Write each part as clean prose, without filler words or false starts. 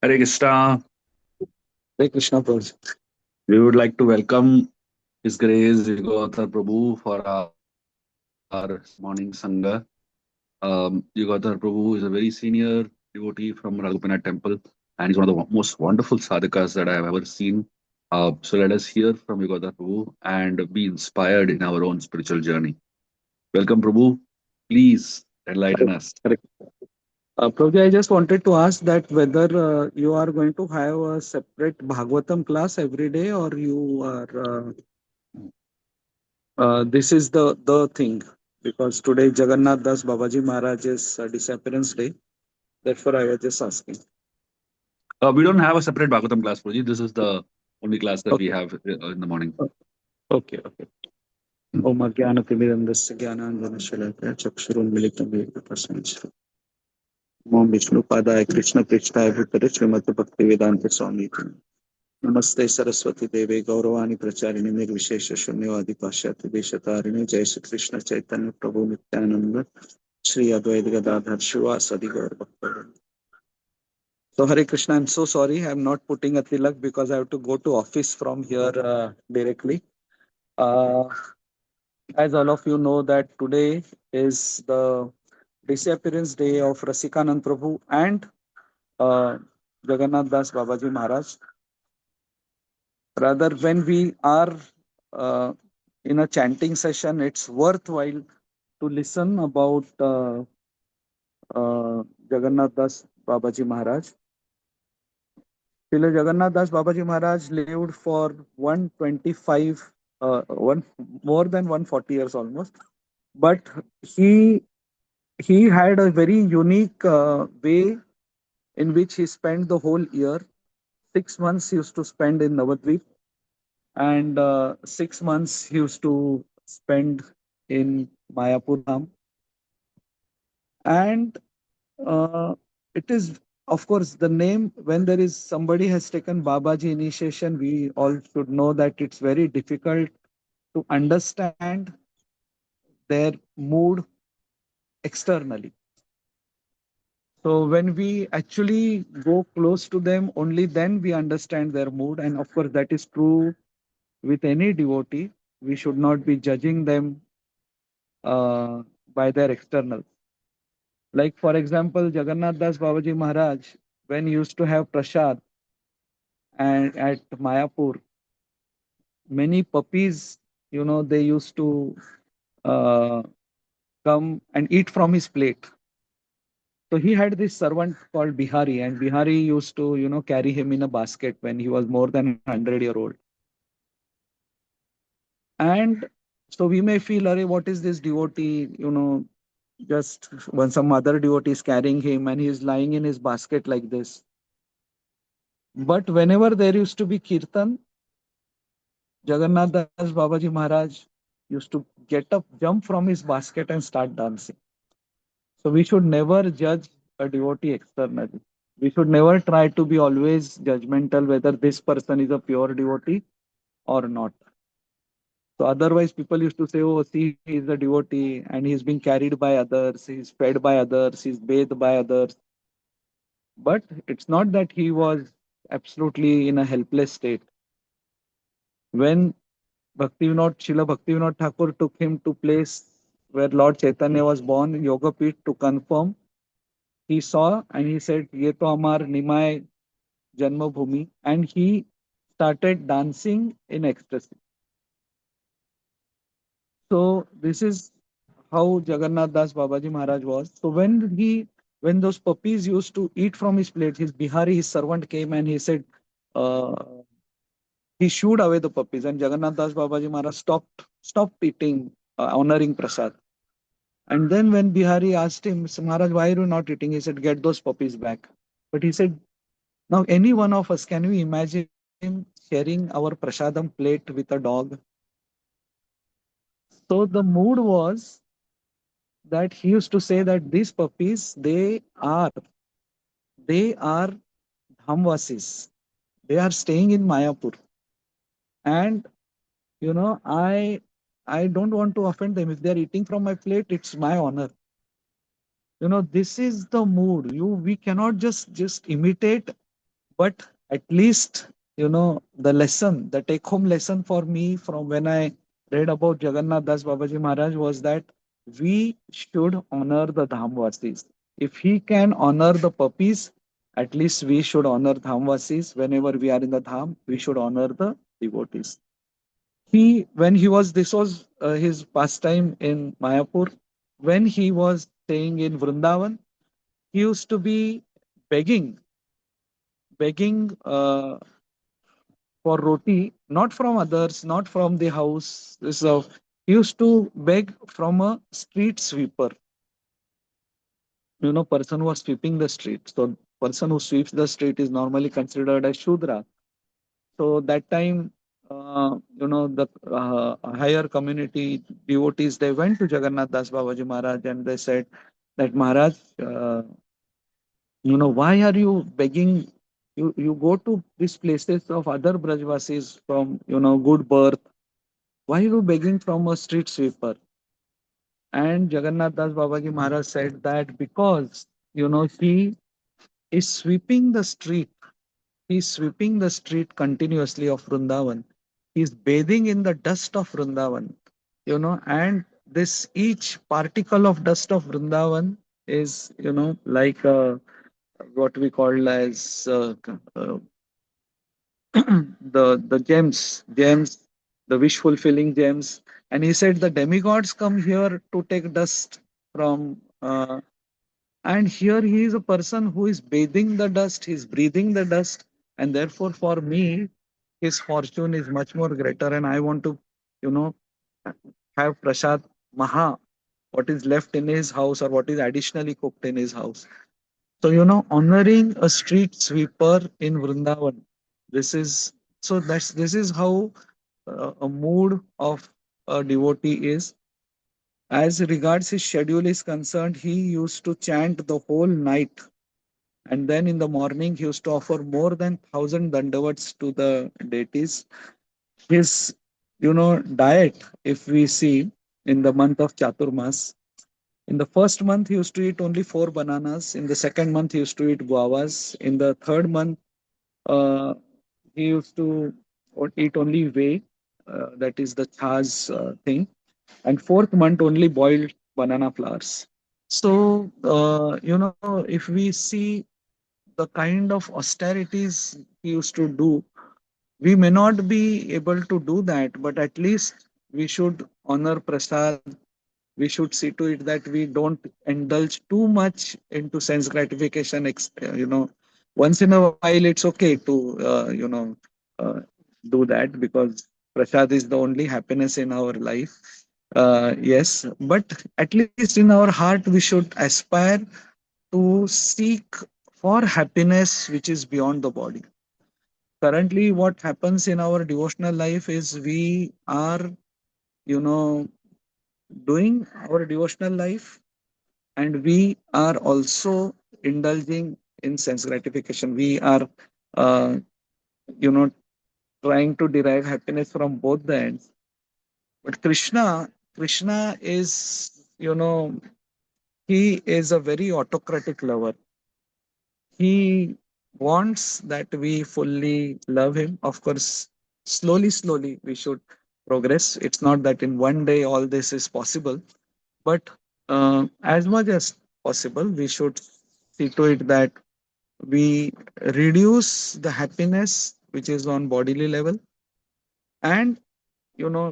Hare Krishna. Hare Krishna Prabhu. We would like to welcome His Grace Yugavatar Prabhu for our morning Sangha. Yugavatar Prabhu is a very senior devotee from Raghupinath Temple, and he's one of the most wonderful sadhakas that I have ever seen. So let us hear from Yugavatar Prabhu and be inspired in our own spiritual journey. Welcome, Prabhu. Please enlighten us. Correct. Prabhuji, I just wanted to ask that whether you are going to have a separate Bhagavatam class every day, or you are this is the thing, because today Jagannath Das Babaji Maharaj's disappearance day. Therefore, I was just asking. We don't have a separate Bhagavatam class, Prabhuji. This is the only class that we Okay. have in the morning. Okay. Okay. Om Ajnanatimirandasya Jnananjana Chakshurunmilitam Yena Tasmai Shri Om Vishnu Padaya Krishna Prishtaya Bhutale Srimati Bhakti Vedanta Swami नमस्ते सरस्वती देवे गौरवाणी प्रचारिणे निर्विशेष शून्यवादी पाश्चात्य देशतारिणे जय श्री कृष्ण चैतन्य प्रभु नित्यानंद श्री अद्वैत गदाधर शिवासदि गौर भक्तवृंद. So Hare Krishna, I'm so sorry I'm not putting a tilak because I have to go to office from here directly. Uh, as all of you know that today is the disappearance day of Rasikanand Prabhu and uh, Jagannath Das Babaji Maharaj. Rather, when we are uh, in a chanting session, it's worthwhile to listen about Jagannath Das Babaji Maharaj. Srila Jagannath Das Babaji Maharaj lived for 125, one more than 140 years almost. But he he had a very unique way in which he spent the whole year. 6 months he used to spend in Navadvip, and 6 months he used to spend in Mayapur Dham. And it is, of course, the name, when there is somebody has taken Babaji initiation, we all should know that it's very difficult to understand their mood externally. So when we actually go close to them, only then we understand their mood. And of course, that is true with any devotee. We should not be judging them by their external. Like, for example, Jagannath Das Babaji Maharaj, when he used to have prasad and at Mayapur, many puppies, they used to uh, come and eat from his plate. So he had this servant called Bihari, and Bihari used to, carry him in a basket when he was more than 100-year old. And so we may feel, Arey, what is this devotee, just when some other devotee is carrying him and he is lying in his basket like this. But whenever there used to be kirtan, Jagannath Das Babaji Maharaj used to get up, jump from his basket and start dancing. So we should never judge a devotee externally. We should never try to be always judgmental whether this person is a pure devotee or not. So otherwise, people used to say, "Oh, see, he is a devotee, and he's being carried by others, he's fed by others, he's bathed by others." But it's not that he was absolutely in a helpless state. When Srila Bhaktivinoda Thakur took him to place where Lord Chaitanya was born, Yoga Pit, to confirm, he saw and he said, "Ye to amar Nimai Janma Bhumi," and he started dancing in ecstasy. So this is how Jagannath Das Babaji Maharaj was. So when those puppies used to eat from his plate, his Bihari, his servant came and he said, uh, he shooed away the puppies, and Jagannath Das Babaji Maharaj stopped eating, honoring prasad. And then when Bihari asked him, "So, Maharaj, why are you not eating?" He said, "Get those puppies back." But he said, now any one of us, can we imagine sharing our prasadam plate with a dog? So the mood was that he used to say that these puppies, they are Dhamvasis. They are staying in Mayapur. And I don't want to offend them. If they are eating from my plate, it's my honor. This is the mood. We cannot just imitate But at least, the lesson, the take home lesson for me from when I read about Jagannath Das Babaji Maharaj was that we should honor the Dhamvasis. If he can honor the puppies, at least we should honor Dhamvasis. Whenever we are in the Dham, we should honor the devotees. When he was, this was his pastime in Mayapur. When he was staying in Vrindavan, he used to be begging, begging for roti, not from others, not from the house. So he used to beg from a street sweeper, person who was sweeping the street. So person who sweeps the street is normally considered as Shudra. So that time, the higher community devotees, they went to Jagannath Das Babaji Maharaj and they said that Maharaj, why are you begging? You go to these places of other Brajvasis from, good birth. Why are you begging from a street sweeper? And Jagannath Das Babaji Maharaj said that because, he is sweeping the street. He's sweeping the street continuously of Vrindavan. He's bathing in the dust of Vrindavan, and this each particle of dust of Vrindavan is, like what we call as the gems, the wish fulfilling gems. And he said the demigods come here to take dust from. And here he is a person who is bathing the dust, he's breathing the dust, and therefore for me, his fortune is much more greater. And I want to, you know, have Prasad Maha, what is left in his house or what is additionally cooked in his house. So, honoring a street sweeper in Vrindavan, this is this is how a mood of a devotee is. As regards his schedule is concerned, he used to chant the whole night, and then in the morning he used to offer more than 1,000 dandavats to the deities. His, diet, if we see in the month of Chaturmas, in the first month he used to eat only 4 bananas. In the second month he used to eat guavas. In the third month, uh, he used to eat only whey, that is the chas thing. And fourth month only boiled banana flowers. So, if we see the kind of austerities he used to do, we may not be able to do that, but at least we should honor prasad. We should see to it that we don't indulge too much into sense gratification. Once in a while, it's okay to, uh, do that because prasad is the only happiness in our life. Yes, but at least in our heart, we should aspire to seek for happiness which is beyond the body. Currently, what happens in our devotional life is we are, you know, doing our devotional life, and we are also indulging in sense gratification. We are, uh, you know, trying to derive happiness from both the ends. But Krishna is, he is a very autocratic lover. He wants that we fully love him. Of course, slowly, we should progress. It's not that in one day all this is possible, but as much as possible, we should see to it that we reduce the happiness which is on bodily level, and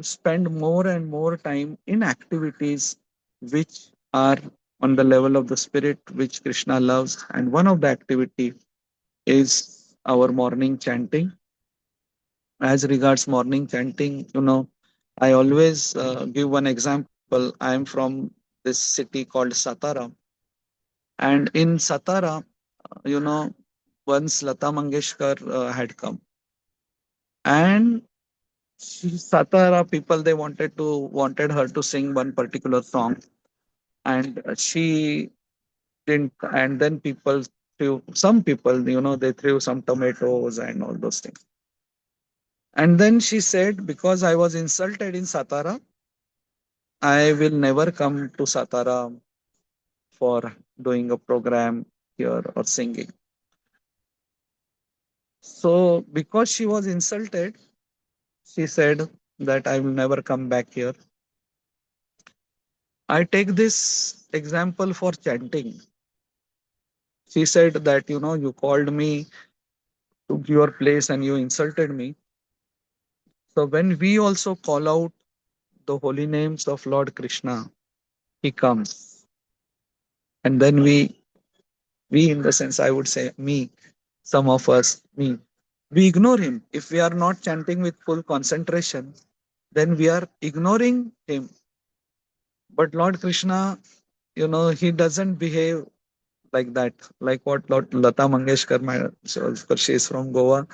spend more and more time in activities which are on the level of the spirit which Krishna loves. And one of the activity is our morning chanting. As regards morning chanting, I always give one example. I am from this city called Satara, and in Satara, once Lata Mangeshkar had come, and Satara people, they wanted her to sing one particular song, and she didn't. And then some people, they threw some tomatoes and all those things. And then she said, because I was insulted in Satara, I will never come to Satara for doing a program here or singing. So, because she was insulted, she said that I will never come back here. I take this example for chanting. She said that, you called me to your place and you insulted me. So, when we also call out the holy names of Lord Krishna, he comes. And then we in the sense, I would say, me, some of us, me, we ignore him. If we are not chanting with full concentration, then we are ignoring him. But Lord Krishna, he doesn't behave like that. Like what Lord Lata Mangeshkar, so of course she is from Goa,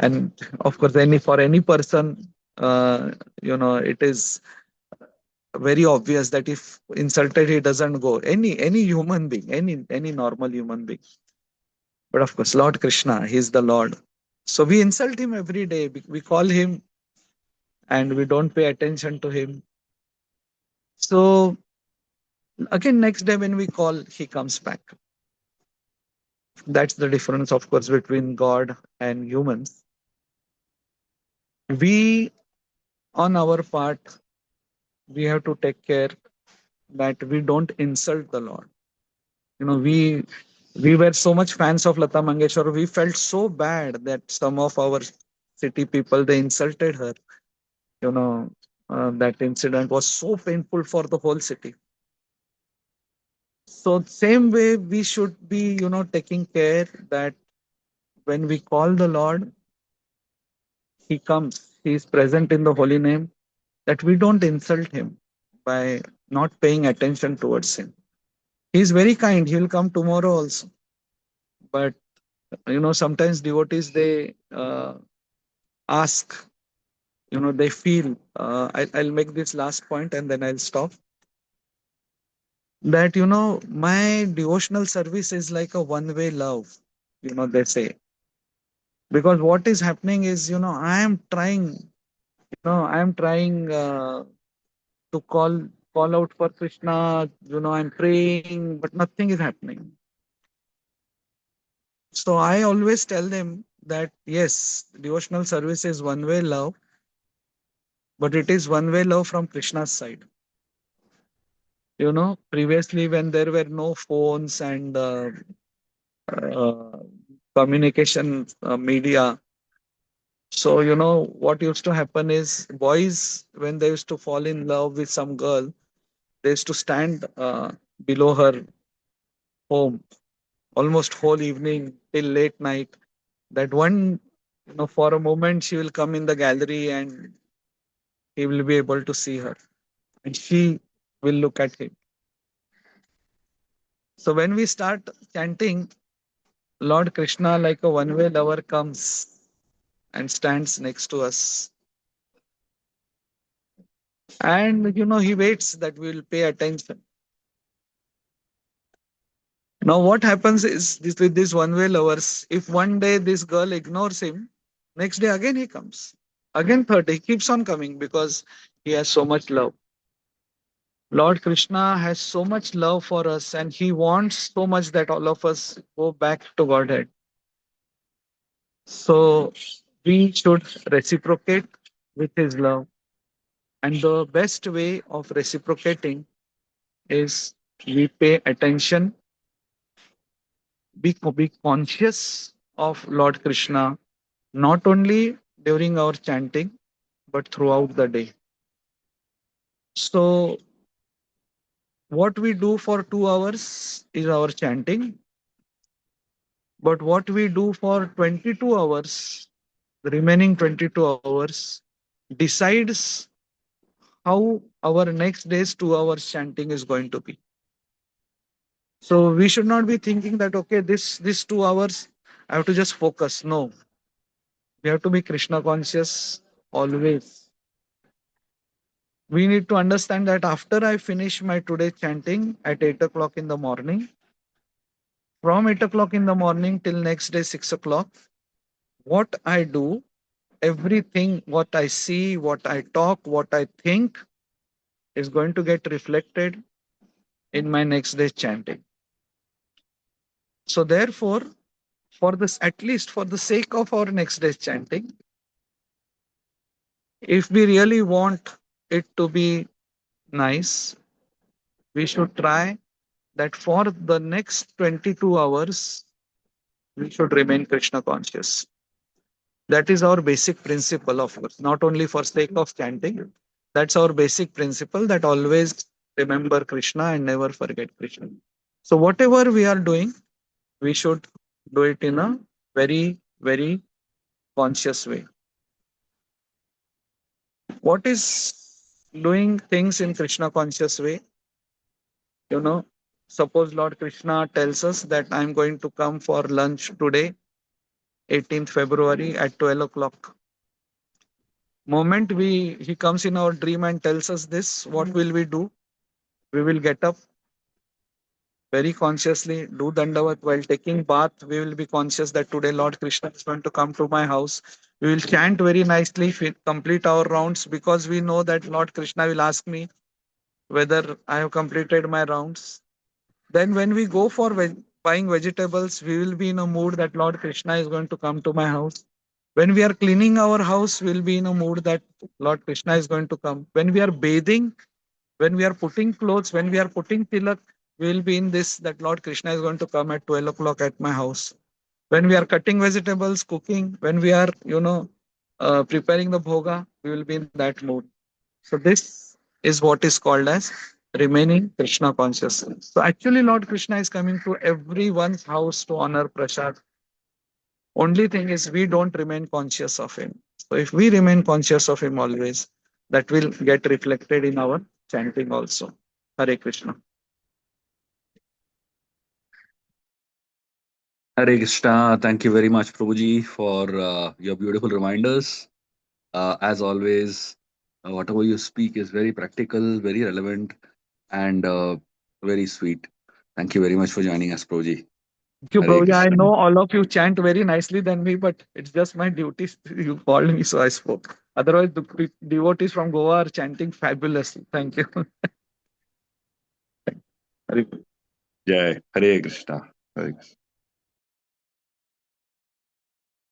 and of course for any person, it is very obvious that if insulted, he doesn't go. Any human being, any normal human being. But of course, Lord Krishna, he is the Lord. So we insult him every day. We call him and we don't pay attention to him. So again, next day when we call, he comes back. That's the difference, of course, between God and humans. We, on our part, we have to take care that we don't insult the Lord. We were so much fans of Lata Mangeshwar. We felt so bad that some of our city people they insulted her. You know, that incident was so painful for the whole city. So same way we should be, taking care that when we call the Lord, He comes. He is present in the holy name. That we don't insult Him by not paying attention towards Him. He is very kind. He will come tomorrow also. But sometimes devotees they ask, they feel. I'll make this last point and then I'll stop. That my devotional service is like a one-way love. They say because what is happening is I am trying to call out for Krishna. I'm praying, but nothing is happening. So I always tell them that yes, devotional service is one-way love, but it is one-way love from Krishna's side. Previously when there were no phones and uh, communication media. So, what used to happen is boys, when they used to fall in love with some girl, they used to stand below her home almost whole evening till late night. That one, for a moment, she will come in the gallery and he will be able to see her and she will look at him. So, when we start chanting, Lord Krishna, like a one way lover, comes and stands next to us. And he waits that we will pay attention. Now, what happens is this with these one-way lovers, if one day this girl ignores him, next day again he comes. Again, third day, he keeps on coming because he has so much love. Lord Krishna has so much love for us and he wants so much that all of us go back to Godhead. So we should reciprocate with his love. And the best way of reciprocating is we pay attention, be conscious of Lord Krishna, not only during our chanting, but throughout the day. So, what we do for 2 hours is our chanting, but what we do for 22 hours, the remaining 22 hours, decides how our next day's 2 hours chanting is going to be. So, we should not be thinking that, okay, this 2 hours, I have to just focus. No, we have to be Krishna conscious always. We need to understand that after I finish my today chanting at 8 o'clock in the morning, from 8 o'clock in the morning till next day 6 o'clock, what I do, everything, what I see, what I talk, what I think is going to get reflected in my next day's chanting. So, therefore, for this, at least for the sake of our next day's chanting, if we really want it to be nice, we should try that for the next 22 hours, we should remain Krishna conscious. That is our basic principle of course, not only for sake of chanting. That's our basic principle that always remember Krishna and never forget Krishna. So whatever we are doing, we should do it in a very, very conscious way. What is doing things in Krishna conscious way? You know, suppose Lord Krishna tells us that I'm going to come for lunch today, 18th February at 12 o'clock. Moment he comes in our dream and tells us this, what will we do? We will get up very consciously, do dandavat while taking bath. We will be conscious that today Lord Krishna is going to come to my house. We will chant very nicely, complete our rounds because we know that Lord Krishna will ask me whether I have completed my rounds. Then when we go for buying vegetables, we will be in a mood that Lord Krishna is going to come to my house. When we are cleaning our house, we'll be in a mood that Lord Krishna is going to come. When we are bathing, when we are putting clothes, when we are putting tilak, we will be in this that Lord Krishna is going to come at 12 o'clock at my house. When we are cutting vegetables, cooking, when we are, preparing the bhoga, we will be in that mood. So this is what is called as remaining Krishna consciousness. So actually, Lord Krishna is coming to everyone's house to honor prasad. Only thing is we don't remain conscious of him. So if we remain conscious of him always, that will get reflected in our chanting also. Hare Krishna. Hare Krishna. Thank you very much, Prabhuji, for your beautiful reminders. As always, whatever you speak is very practical, very relevant, and very sweet. Thank you very much for joining us, Prabhuji. Thank you, Hare Prabhuji. I Krishna. know all of you chant very nicely than me, but it's just my duty. You called me, so I spoke. Otherwise, the devotees from Goa are chanting fabulously. Thank you. Hare Jai. Hare Krishna. Hare Krishna.